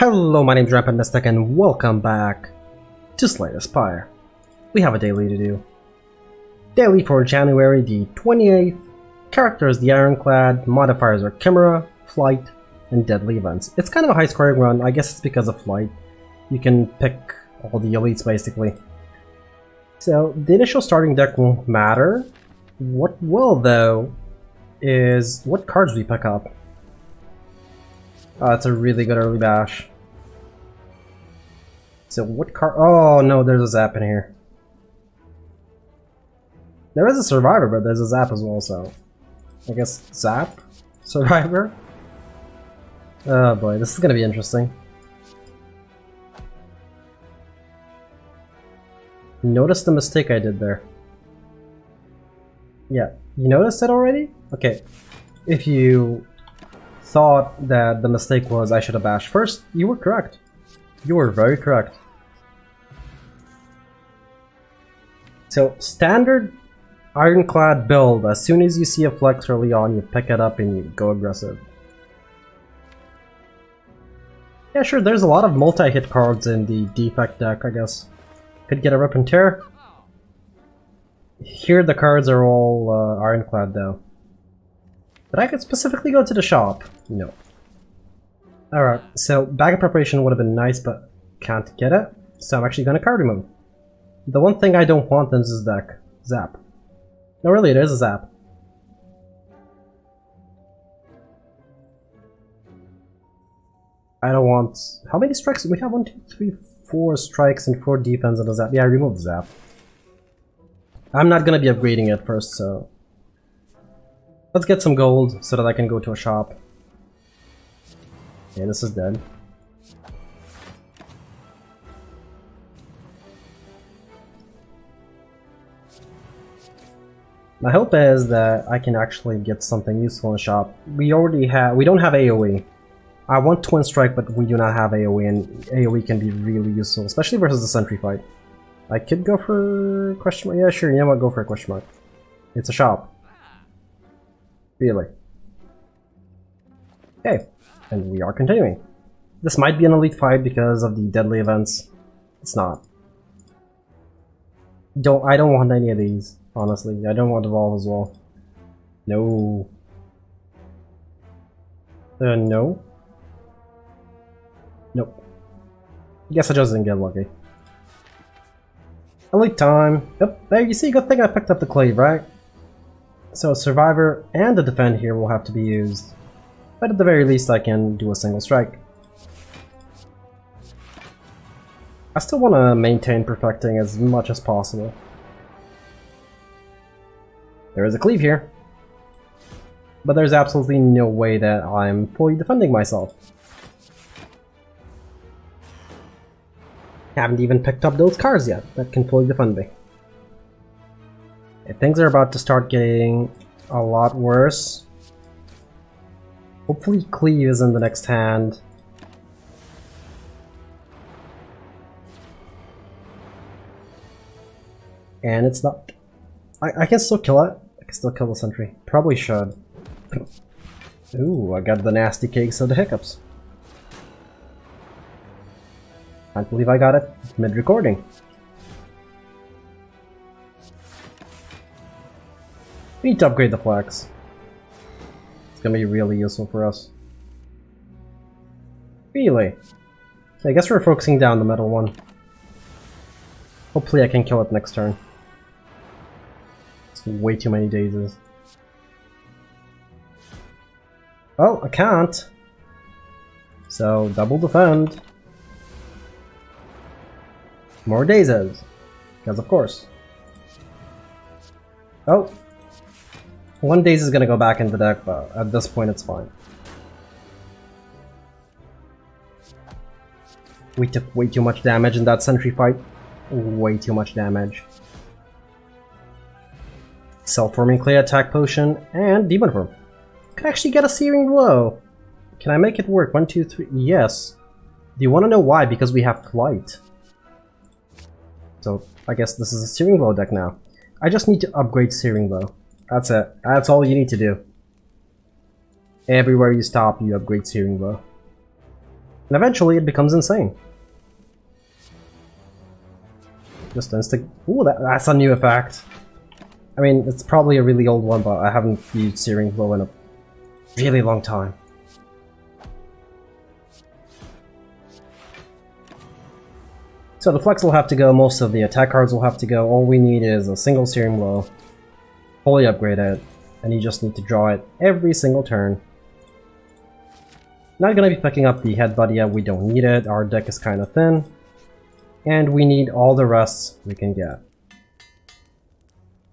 Hello, my name's Rampant and welcome back to Slay the Spire. We have a daily to do. Daily for January the 28th. Characters the Ironclad, modifiers are Chimera, Flight, and Deadly Events. It's kind of a high scoring run, I guess it's because of Flight. You can pick all the elites basically. So the initial starting deck won't matter. What will though is what cards we pick up. It's a really good early bash. So what card? Oh no, there's a zap in here. There is a survivor, but there's a zap as well, so I guess zap? Survivor? Oh boy, this is gonna be interesting. Notice the mistake I did there. Yeah, you noticed it already? Okay, if you thought that the mistake was I should have bashed first, you were correct. You were very correct. So, standard Ironclad build, as soon as you see a flex early on, you pick it up and you go aggressive. Yeah, sure, there's a lot of multi-hit cards in the defect deck, I guess. Could get a Rip and Tear. Here the cards are all Ironclad though. But I could specifically go to the shop. No. Alright, so bag of preparation would have been nice, but can't get it. So I'm actually gonna card remove. The one thing I don't want in this deck, zap. No, really, it is a zap. I don't want... How many strikes? We have 1, 2, 3, 4 strikes and 4 defense and a zap. Yeah, I removed the zap. I'm not gonna be upgrading it first, so... Let's get some gold so that I can go to a shop. Yeah, this is dead. My hope is that I can actually get something useful in the shop. We don't have AoE. I want Twin Strike, but we do not have AoE, and AoE can be really useful, especially versus the Sentry fight. I could go for question mark. Yeah, sure, you know what, go for a question mark. It's a shop. Really. Okay, and we are continuing. This might be an elite fight because of the deadly events. It's not. I don't want any of these, honestly. I don't want Evolve as well. No. No. Nope. Guess I just didn't get lucky. Elite time. Yep, there you see, good thing I picked up the Clave, right? So Survivor and the Defend here will have to be used. But at the very least I can do a single strike. I still want to maintain perfecting as much as possible. There is a Cleave here. But there's absolutely no way that I'm fully defending myself. Haven't even picked up those cards yet that can fully defend me. If things are about to start getting a lot worse, hopefully Cleave is in the next hand. And it's not... I can still kill it. I can still kill the sentry. Probably should. Ooh, I got the nasty cakes of the hiccups. Can't believe I got it mid-recording. We need to upgrade the flex. It's gonna be really useful for us. Really? Okay, I guess we're focusing down the metal one. Hopefully I can kill it next turn. It's way too many dazes. Oh, I can't. So, double defend. More dazes. Because of course. Oh. One daze is gonna go back in the deck, but at this point it's fine. We took way too much damage in that sentry fight. Way too much damage. Self-forming clay attack potion and demon form. Could actually get a searing blow. Can I make it work? 1, 2, 3. Yes. Do you want to know why? Because we have flight. So I guess this is a searing blow deck now. I just need to upgrade searing blow. That's it. That's all you need to do. Everywhere you stop, you upgrade searing blow. And eventually it becomes insane. Just instant. Ooh, that's a new effect. I mean, it's probably a really old one, but I haven't used Searing Blow in a really long time. So the Flex will have to go, most of the attack cards will have to go. All we need is a single Searing Blow, fully upgrade it, and you just need to draw it every single turn. Not gonna be picking up the Headbutt yet, we don't need it, our deck is kinda thin. And we need all the rest we can get.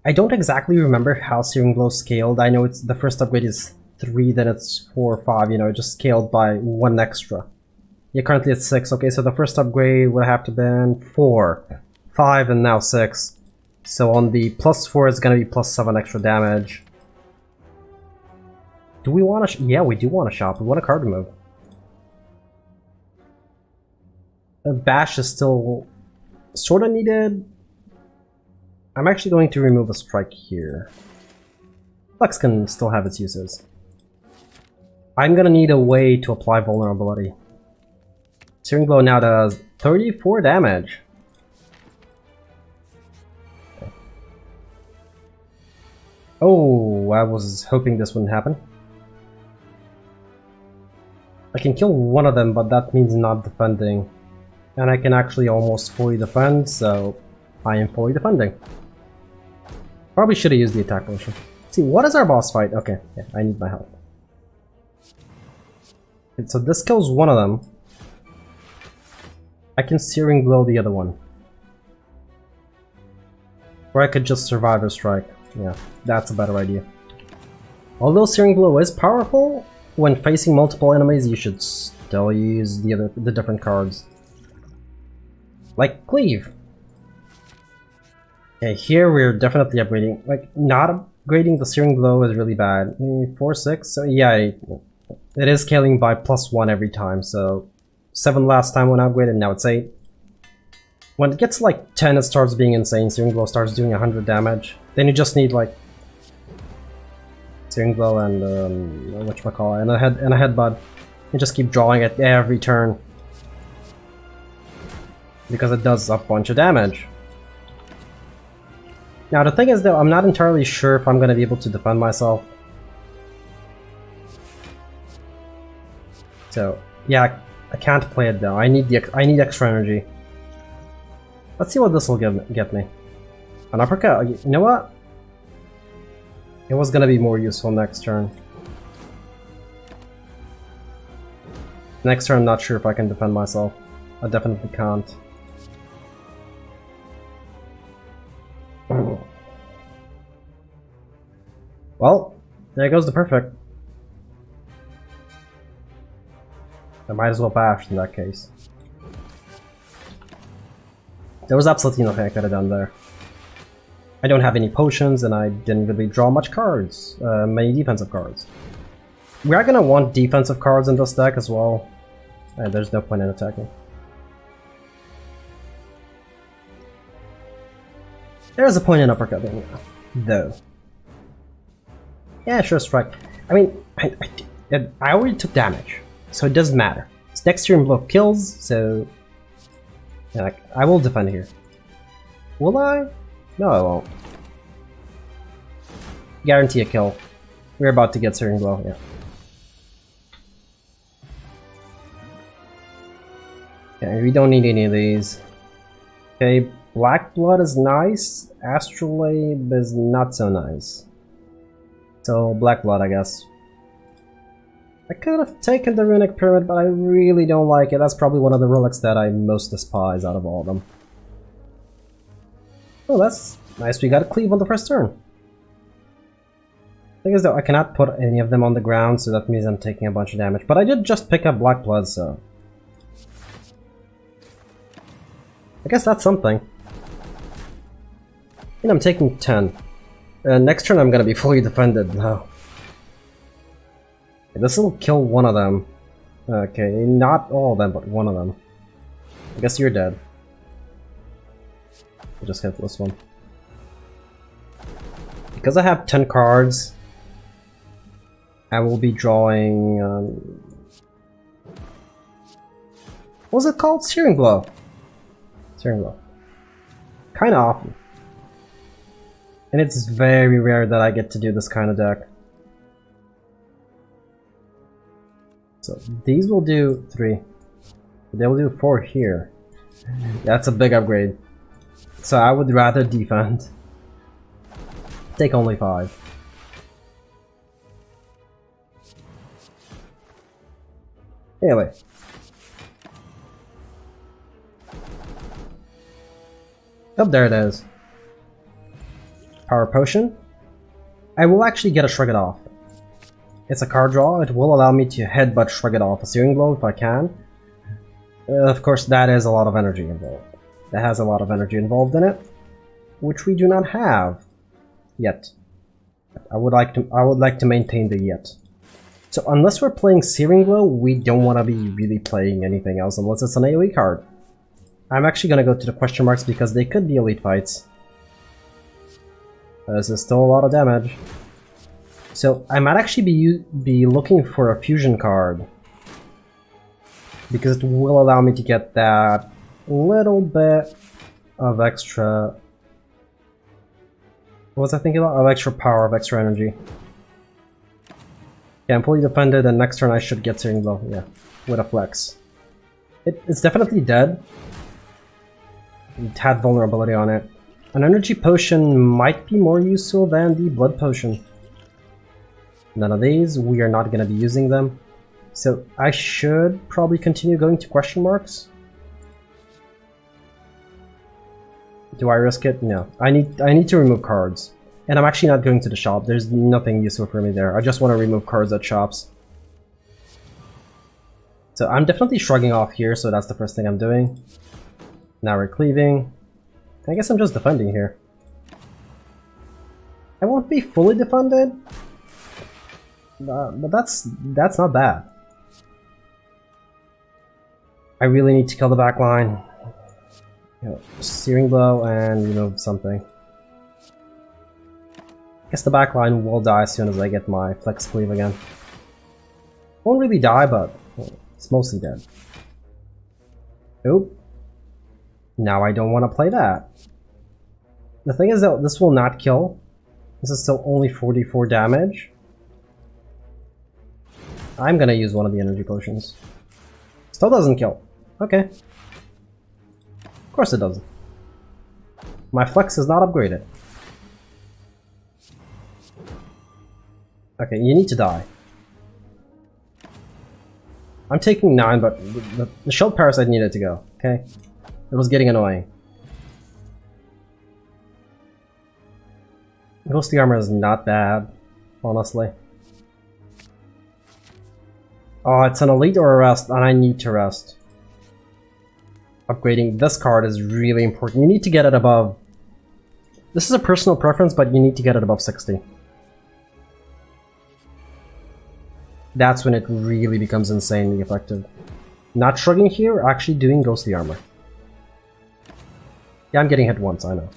I don't exactly remember how Searing Blow scaled. I know it's the first upgrade is 3, then it's 4 or 5, you know, it just scaled by 1 extra. You're currently at 6, okay, so the first upgrade would have to been 4, 5, and now 6. So on the +4 it's gonna be +7 extra damage. Do we want to? Yeah, we do want to shop. We want a card remove. Bash is still sort of needed. I'm actually going to remove a strike here. Flex can still have its uses. I'm gonna need a way to apply vulnerability. Searing Blow now does 34 damage. Okay. Oh, I was hoping this wouldn't happen. I can kill one of them, but that means not defending. And I can actually almost fully defend, so I am fully defending. Probably should have used the attack potion. See, what is our boss fight? Okay, yeah, I need my help. Okay, so this kills one of them. I can Searing Blow the other one. Or I could just survive a strike. Yeah, that's a better idea. Although Searing Blow is powerful, when facing multiple enemies you should still use the different cards. Like Cleave. Okay, here we're definitely upgrading. Like, not upgrading the Searing Blow is really bad. 4, 6, so yeah, it is scaling by +1 every time, so 7 last time when upgraded, now it's 8. When it gets to like 10 it starts being insane, Searing Blow starts doing 100 damage. Then you just need like Searing Blow and whatchamacallit, and a Headbutt. You just keep drawing it every turn. Because it does a bunch of damage. Now the thing is though, I'm not entirely sure if I'm going to be able to defend myself. So, yeah, I can't play it though. I need extra energy. Let's see what this will get me. An uppercut. You know what? It was gonna be more useful next turn. Next turn, I'm not sure if I can defend myself. I definitely can't. Well, there goes the perfect. I might as well bash in that case. There was absolutely nothing I could have done there. I don't have any potions and I didn't really draw much cards, many defensive cards. We are gonna want defensive cards in this deck as well. There's no point in attacking. There is a point in uppercutting, though. Yeah, sure, strike. I mean, I already took damage, so it doesn't matter. This next Searing Blow kills, so yeah, I will defend here. Will I? No, I won't. Guarantee a kill. We're about to get Searing Blow, yeah. Okay, we don't need any of these. Okay, Black Blood is nice. Astrolabe is not so nice. So, Black Blood, I guess. I could have taken the Runic Pyramid, but I really don't like it. That's probably one of the relics that I most despise out of all of them. Oh, that's nice. We got a Cleave on the first turn. Thing is though, I cannot put any of them on the ground, so that means I'm taking a bunch of damage. But I did just pick up Black Blood, so I guess that's something. And I'm taking 10. Next turn I'm gonna be fully defended now. This will kill one of them. Okay, not all of them, but one of them. I guess you're dead. I'll just hit this one. Because I have 10 cards, I will be drawing What was it called? Steering Glow. Steering Glow. Kinda often. And it's very rare that I get to do this kind of deck. So these will do 3. They will do 4 here. That's a big upgrade. So I would rather defend. Take only 5. Anyway. Oh, there it is. Power Potion. I will actually get a Shrug It Off. It's a card draw. It will allow me to headbutt Shrug It Off a Searing Blow if I can. Of course, that is a lot of energy involved. That has a lot of energy involved in it, which we do not have yet. I would like to maintain the yet. So unless we're playing Searing Blow, we don't want to be really playing anything else unless it's an AoE card. I'm actually going to go to the question marks because they could be elite fights. This is still a lot of damage. So I might actually be looking for a fusion card. Because it will allow me to get that little bit of extra... What was I thinking about? Of extra power, of extra energy. Yeah, I'm fully defended, and next turn I should get Searing Blow, yeah, with a flex. It's definitely dead. It had vulnerability on it. An energy potion might be more useful than the blood potion. None of these, we are not going to be using them. So I should probably continue going to question marks. Do I risk it? No. I need to remove cards. And I'm actually not going to the shop. There's nothing useful for me there. I just want to remove cards at shops. So I'm definitely shrugging off here, so that's the first thing I'm doing. Now we're cleaving. I guess I'm just defending here. I won't be fully defended. But that's not bad. I really need to kill the back line. Searing Blow and remove something. I guess the back line will die as soon as I get my flex cleave again. Won't really die, but it's mostly dead. Oop. Now I don't want to play that. The thing is that this will not kill. This is still only 44 damage. I'm gonna use one of the energy potions. Still doesn't kill. Okay. Of course it doesn't. My flex is not upgraded. Okay, you need to die. I'm taking 9, but the Shield Parasite needed to go, okay? It was getting annoying. Ghostly Armor is not bad, honestly. Oh, it's an elite or a rest, and I need to rest. Upgrading this card is really important. You need to get it above... This is a personal preference, but you need to get it above 60. That's when it really becomes insanely effective. Not shrugging here, actually doing Ghostly Armor. Yeah, I'm getting hit once, I know.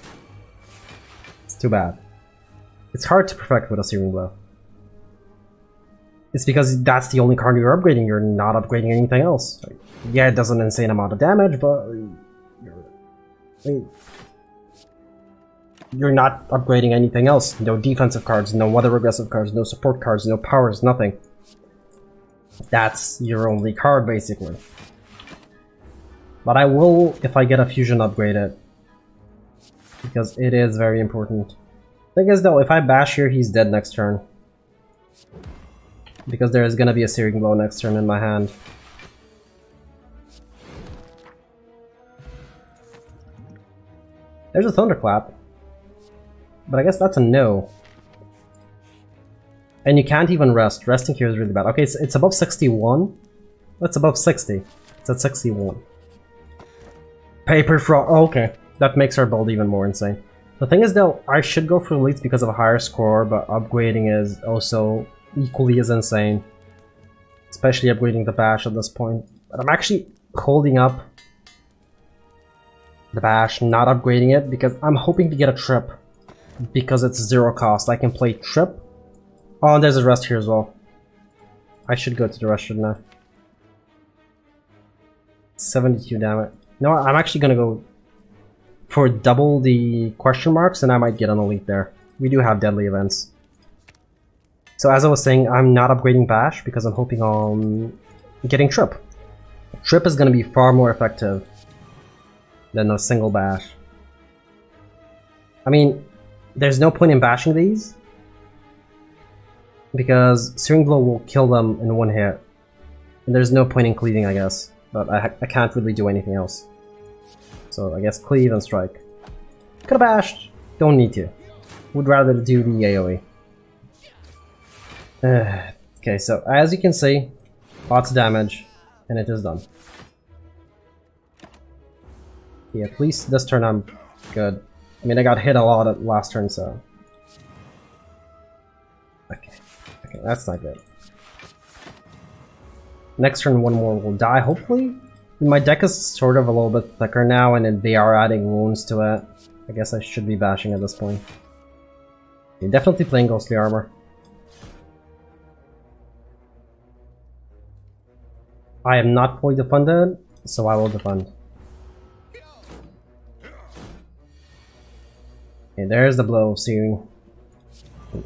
It's too bad. It's hard to perfect with a Searing Blow. It's because that's the only card you're upgrading, you're not upgrading anything else. Yeah, it does an insane amount of damage, but... You're not upgrading anything else. No defensive cards, no other aggressive cards, no support cards, no powers, nothing. That's your only card, basically. But I will, if I get a fusion, upgrade it. Because it is very important. Thing is though, if I bash here, he's dead next turn. Because there is gonna be a Searing Blow next turn in my hand. There's a Thunderclap. But I guess that's a no. And you can't even rest. Resting here is really bad. Okay, it's above 61. That's above 60. It's at 61. Paper Frog. Oh, okay. That makes our build even more insane. The thing is though, I should go for elites because of a higher score, but upgrading is also equally as insane. Especially upgrading the bash at this point. But I'm actually holding up the bash, not upgrading it, because I'm hoping to get a trip. Because it's 0 cost. I can play trip. Oh, and there's a rest here as well. I should go to the rest, shouldn't I? 72 damage. No, I'm actually gonna go for double the question marks and I might get an elite there. We do have deadly events. So as I was saying, I'm not upgrading Bash because I'm hoping on getting Trip. Trip is gonna be far more effective than a single Bash. I mean, there's no point in bashing these because Searing Blow will kill them in one hit. And there's no point in cleaving, I guess. But I can't really do anything else. So I guess cleave and strike. Could've bashed, don't need to. Would rather do the AoE. Okay, so as you can see, lots of damage, and it is done. Yeah, at least this turn I'm good. I mean, I got hit a lot at last turn, so... Okay, that's not good. Next turn, one more will die, hopefully. My deck is sort of a little bit thicker now, and they are adding wounds to it. I guess I should be bashing at this point. Okay, definitely playing Ghostly Armor. I am not fully defended, so I will defend. Okay, there's the blow of Searing.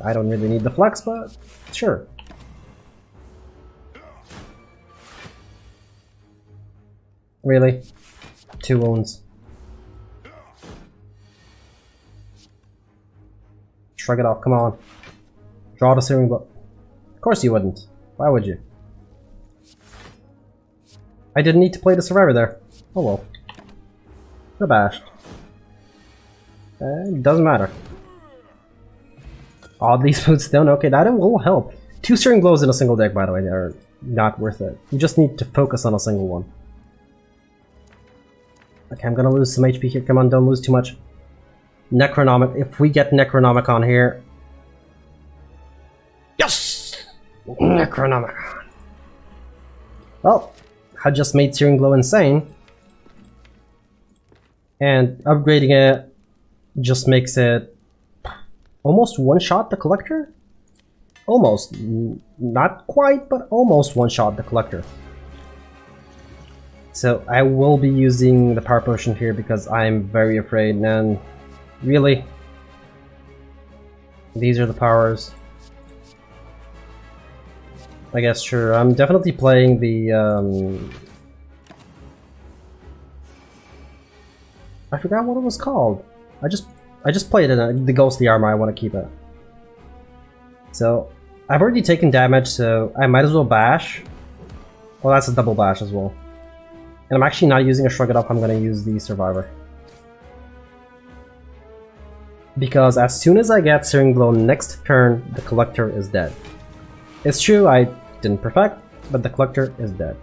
I don't really need the flex, but sure. Really? 2 wounds. Shrug it off, come on. Draw the Searing Blow. Of course you wouldn't. Why would you? I didn't need to play the Survivor there. Oh well. The bashed. Doesn't matter. Oddly smooth stone. Okay, that will help. 2 Searing Blows in a single deck, by the way, they are not worth it. You just need to focus on a single one. Okay, I'm gonna lose some HP here. Come on, don't lose too much. Necronomic. If we get Necronomicon here. Yes! Necronomicon. Well, I just made Searing Blow insane. And upgrading it just makes it almost one-shot the Collector? Almost. Not quite, but almost one-shot the Collector. So I will be using the Power Potion here because I'm very afraid, and really, these are the powers. I guess sure, I'm definitely playing the I forgot what it was called. I just played it in the Ghostly Armor, I want to keep it. So I've already taken damage, so I might as well bash. Well, that's a double bash as well. And I'm actually not using a Shrug It Off, I'm gonna use the Survivor. Because as soon as I get Searing Blow next turn, the Collector is dead. It's true, I didn't perfect, but the Collector is dead.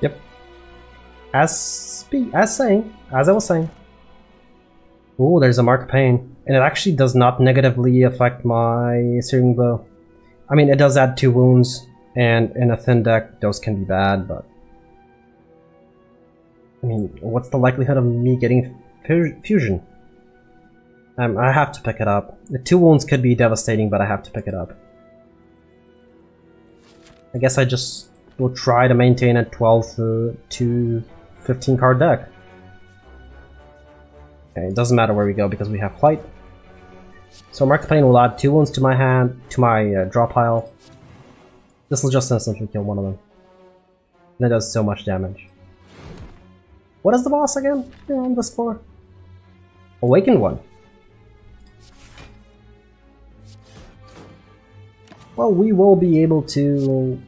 Yep. As I was saying. Ooh, there's a Mark of Pain. And it actually does not negatively affect my Searing Blow. I mean, it does add 2 wounds, and in a thin deck, those can be bad, but... I mean, what's the likelihood of me getting fusion? I have to pick it up. The 2 wounds could be devastating, but I have to pick it up. I guess I just will try to maintain a 12 to 15 card deck. Okay, it doesn't matter where we go because we have Flight. So Mark the Pain will add 2 wounds to my hand, to my draw pile. This will just instantly kill one of them. And it does so much damage. What is the boss again here on this floor? Awakened one. Well, we will be able to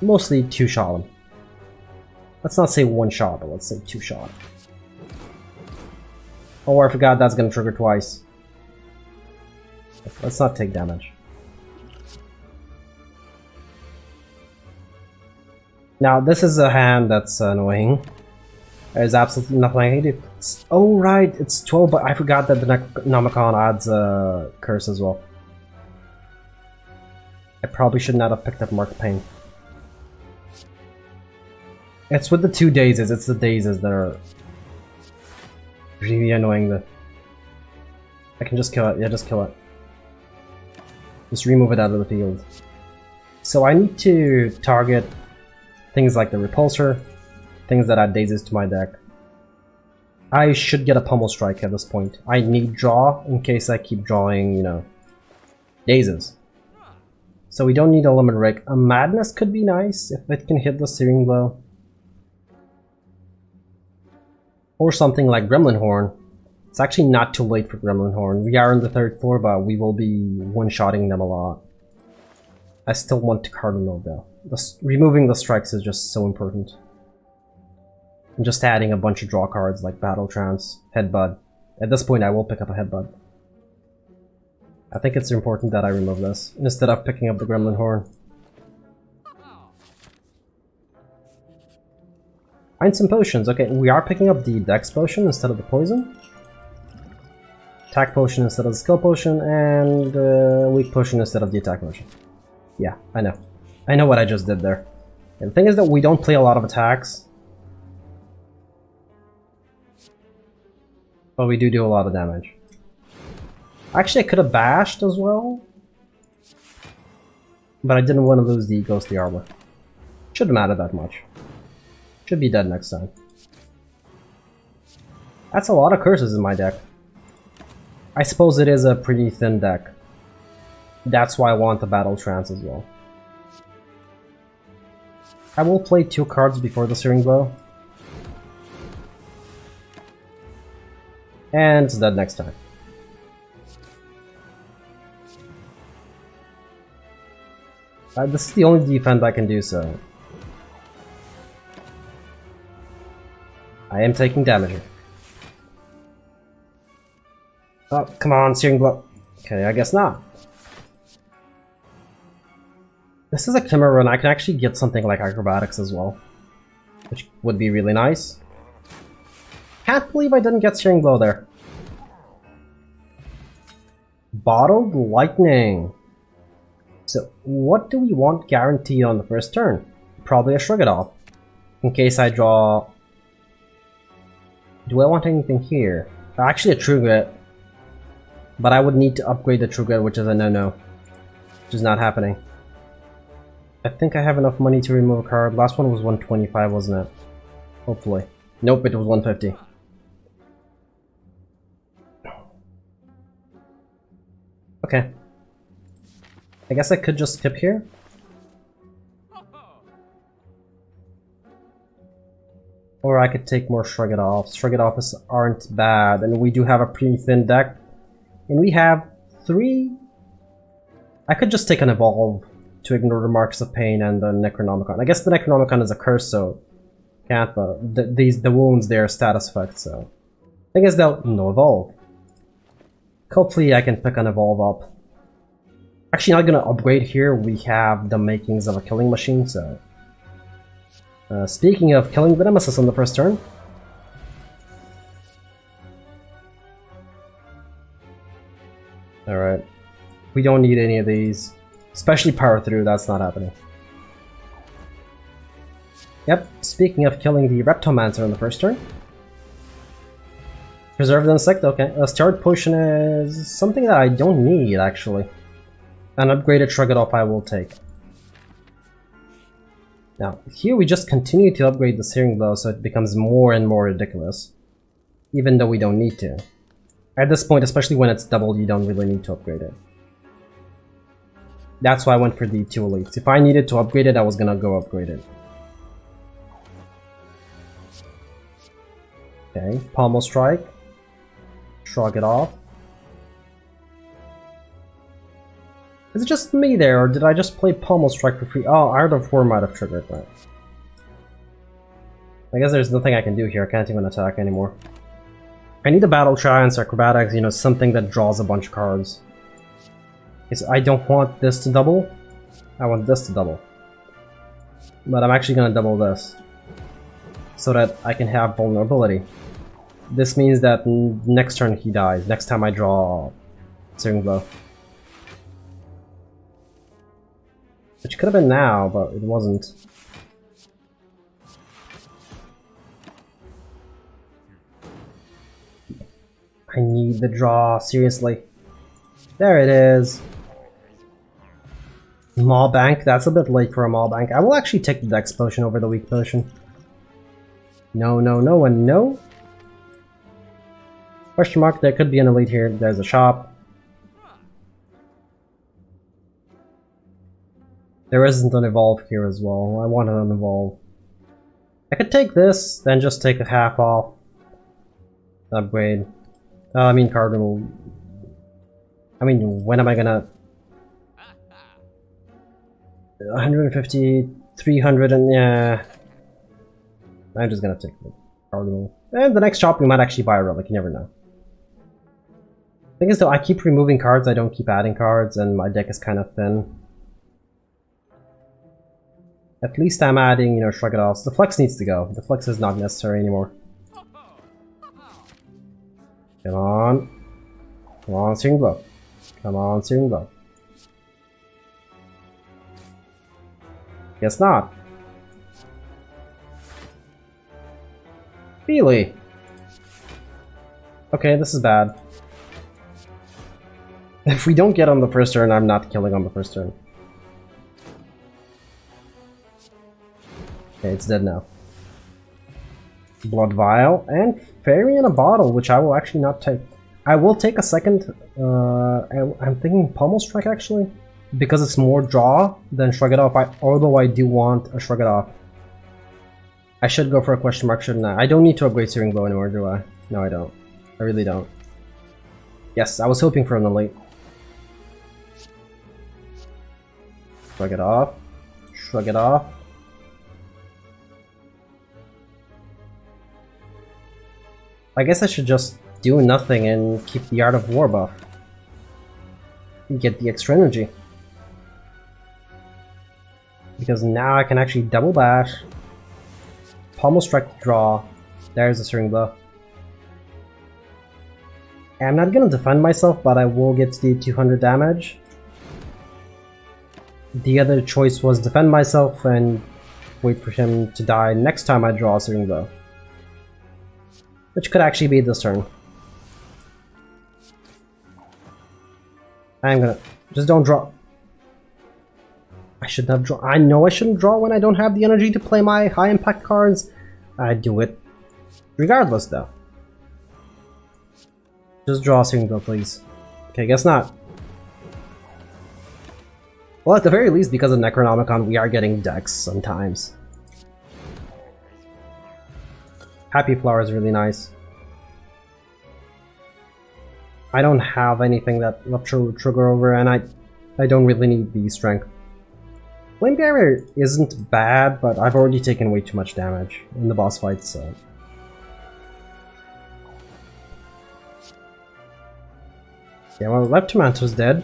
mostly 2-shot him. Let's not say 1-shot, but let's say 2-shot. Oh, I forgot that's gonna trigger twice. Let's not take damage. Now, this is a hand that's annoying. There's absolutely nothing I can do. Oh, right, it's 12, but I forgot that the Necronomicon adds a curse as well. I probably should not have picked up Mark Pain. It's with the 2 dazes, it's the dazes that are really annoying. I can just kill it, yeah, just kill it. Just remove it out of the field. So I need to target things like the Repulsor, things that add daisies to my deck. I should get a Pummel Strike at this point. I need draw in case I keep drawing, you know, daisies. So we don't need a Limerick. A Madness could be nice if it can hit the Searing Blow. Or something like Gremlin Horn. It's actually not too late for Gremlin Horn. We are on the 3rd floor, but we will be one-shotting them a lot. I still want to card remote though. Removing the strikes is just so important. And just adding a bunch of draw cards like Battle Trance, Headbutt. At this point I will pick up a Headbutt. I think it's important that I remove this, instead of picking up the Gremlin Horn. Find some potions. Okay, we are picking up the Dex Potion instead of the Poison. Attack Potion instead of the Skill Potion, and Weak Potion instead of the Attack Potion. Yeah, I know. I know what I just did there. And the thing is that we don't play a lot of attacks. But we do a lot of damage. Actually, I could have bashed as well. But I didn't want to lose the Ghostly Arbor. Shouldn't matter that much. Should be dead next time. That's a lot of curses in my deck. I suppose it is a pretty thin deck. That's why I want the Battle Trance as well. I will play 2 cards before the Searing Blow. And it's dead next time. This is the only defense I can do, so... I am taking damage here. Oh, come on, Searing Blow. Okay, I guess not. This is a Kimmer run. I can actually get something like Acrobatics as well, which would be really nice. Can't believe I didn't get Searing Blow there. Bottled Lightning. So, what do we want guaranteed on the first turn? Probably a Shrug It Off. In case I draw... Do I want anything here? Actually a True Grit. But I would need to upgrade the True Grit, which is a no-no. Which is not happening. I think I have enough money to remove a card. Last one was 125, wasn't it? Hopefully. Nope, it was 150. Okay. I guess I could just skip here. Or I could take more Shrug It Offs. Shrug It Offs aren't bad, and we do have a pretty thin deck. And we have 3... I could just take an Evolve to ignore the Marks of Pain and the Necronomicon. I guess the Necronomicon is a curse, so... Can't, but the wounds, they're status effects, so... Thing is, they'll... No Evolve. Hopefully I can pick an Evolve up. Actually, not gonna upgrade here, we have the makings of a Killing Machine, so... speaking of killing the Nemesis on the first turn. Alright. We don't need any of these. Especially Power Through, that's not happening. Yep, speaking of killing the Reptomancer on the first turn. Preserved Insect, okay. A Starred Potion is something that I don't need, actually. An upgraded Shrug It Off I will take. Now, here we just continue to upgrade the Searing Blow so it becomes more and more ridiculous. Even though we don't need to. At this point, especially when it's doubled, you don't really need to upgrade it. That's why I went for the 2 elites. If I needed to upgrade it, I was gonna go upgrade it. Okay, Pommel Strike. Shrug It Off. Is it just me there, or did I just play Pommel Strike for free? Oh, Art of War might have triggered that. I guess there's nothing I can do here, I can't even attack anymore. I need a Battle Trance, Acrobatics, you know, something that draws a bunch of cards. Because I don't want this to double, I want this to double. But I'm actually gonna double this. So that I can have vulnerability. This means that next turn he dies, next time I draw Searing Blow. Which could have been now, but it wasn't. I need the draw, seriously. There it is. Maw Bank, that's a bit late for a Maw Bank. I will actually take the Dex potion over the weak potion. No, no, no, and no. Question mark, there could be an elite here. There's a shop. There isn't an evolve here as well. I want an evolve. I could take this, then just take a half off. Upgrade. I mean cardinal. I mean, when am I gonna... 150, 300, and yeah... I'm just gonna take the cardinal. And the next shop we might actually buy a relic, you never know. Thing is though, I keep removing cards, I don't keep adding cards, and my deck is kind of thin. At least I'm adding, you know, Shrug It Off. The flex needs to go. The flex is not necessary anymore. Come on. Come on, Searing Blow. Come on, Searing Blow. Guess not. Really? Okay, this is bad. If we don't get on the first turn, I'm not killing on the first turn. Okay, it's dead now. Blood Vial and Fairy in a Bottle, which I will actually not take. I will take a second. I'm thinking Pummel Strike actually, because it's more draw than Shrug It Off. Although I do want a Shrug It Off. I should go for a question mark, shouldn't I? I don't need to upgrade Searing Blow anymore, do I? No, I don't. I really don't. Yes, I was hoping for an elite. Shrug It Off. Shrug It Off. I guess I should just do nothing and keep the Art of War buff. Get the extra energy. Because now I can actually double bash. Pummel Strike draw. There's a Searing Blow. I'm not gonna defend myself, but I will get the 200 damage. The other choice was defend myself and wait for him to die next time I draw a Searing Blow. Which could actually be this turn. I'm gonna... just don't draw. I shouldn't have drawn. I know I shouldn't draw when I don't have the energy to play my high impact cards. I do it regardless though. Just draw a Searing Blow, please. Okay, guess not. Well, at the very least, because of Necronomicon, we are getting decks sometimes. Happy Flower is really nice. I don't have anything that Rupture would trigger over, and I don't really need the strength. Flame Barrier isn't bad, but I've already taken way too much damage in the boss fight, so... Yeah, well, Leptomancer's dead.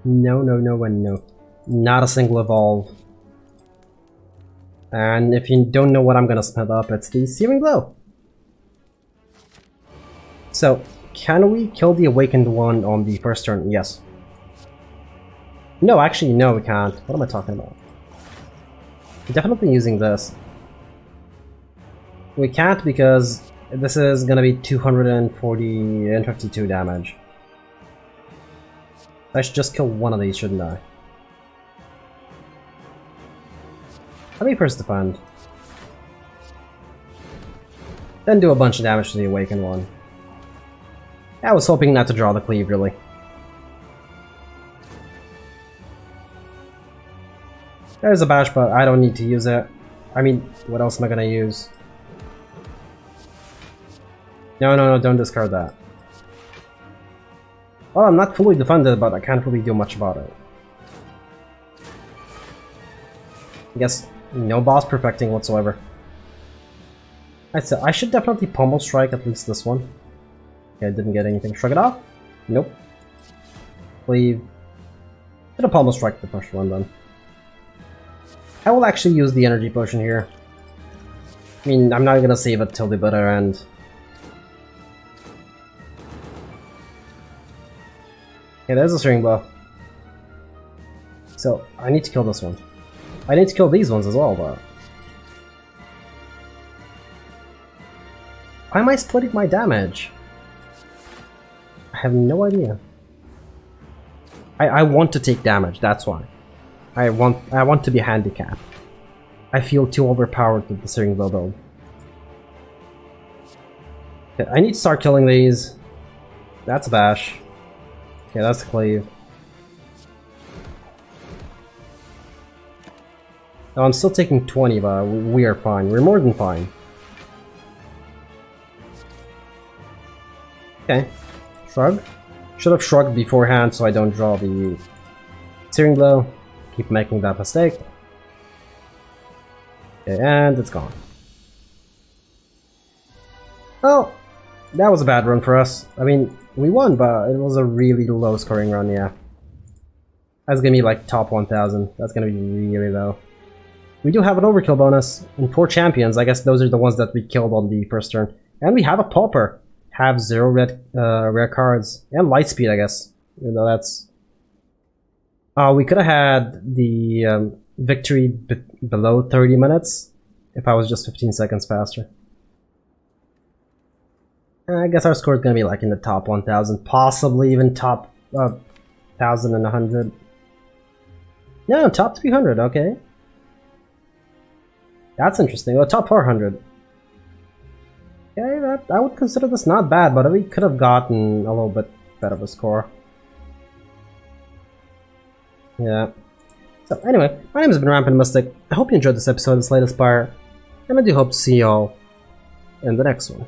No, no, no, and no. Not a single evolve. And if you don't know what I'm gonna spend up, it's the Searing Blow. So, can we kill the Awakened one on the first turn? Yes. No, actually, no, we can't. What am I talking about? Definitely using this. We can't because this is gonna be 240 and 52 damage. I should just kill one of these, shouldn't I? Let me first defend. Then do a bunch of damage to the Awakened one. I was hoping not to draw the cleave, really. There's a bash, but I don't need to use it. I mean, what else am I gonna use? No, no, no, don't discard that. Well, I'm not fully defended, but I can't really do much about it. I guess no boss perfecting whatsoever. I should definitely Pummel Strike at least this one. Okay, I didn't get anything. Shrug It Off? Nope. Cleave. Should have Pummel Strike the first one then. I will actually use the energy potion here. I mean, I'm not gonna save it till the bitter end. Okay, there's a Searing Blow. So, I need to kill this one. I need to kill these ones as well, but... Why am I splitting my damage? I have no idea. I want to take damage, that's why. I want to be handicapped. I feel too overpowered with the steering wheel build. Okay, I need to start killing these. That's a bash. Okay, that's a cleave. Oh, I'm still taking 20, but we are fine. We're more than fine. Okay. Shrug. Should have shrugged beforehand so I don't draw the steering blow. Keep making that mistake. Okay, and it's gone. Oh, that was a bad run for us. I mean, we won, but it was a really low scoring run, yeah. That's gonna be like top 1000. That's gonna be really low. We do have an overkill bonus and 4 champions. I guess those are the ones that we killed on the first turn. And we have a pauper. Have 0 red rare cards. And light speed, I guess. You know, that's... we could have had the victory below 30 minutes if I was just 15 seconds faster. I guess our score is going to be like in the top 1000. Possibly even top 1100. No, top 300, okay. That's interesting. Well, top 400. Okay, I would consider this not bad, but we could have gotten a little bit better of a score. Yeah. So anyway, my name has been Rampant Mystic. I hope you enjoyed this episode of Slay the Spire, and I do hope to see y'all in the next one.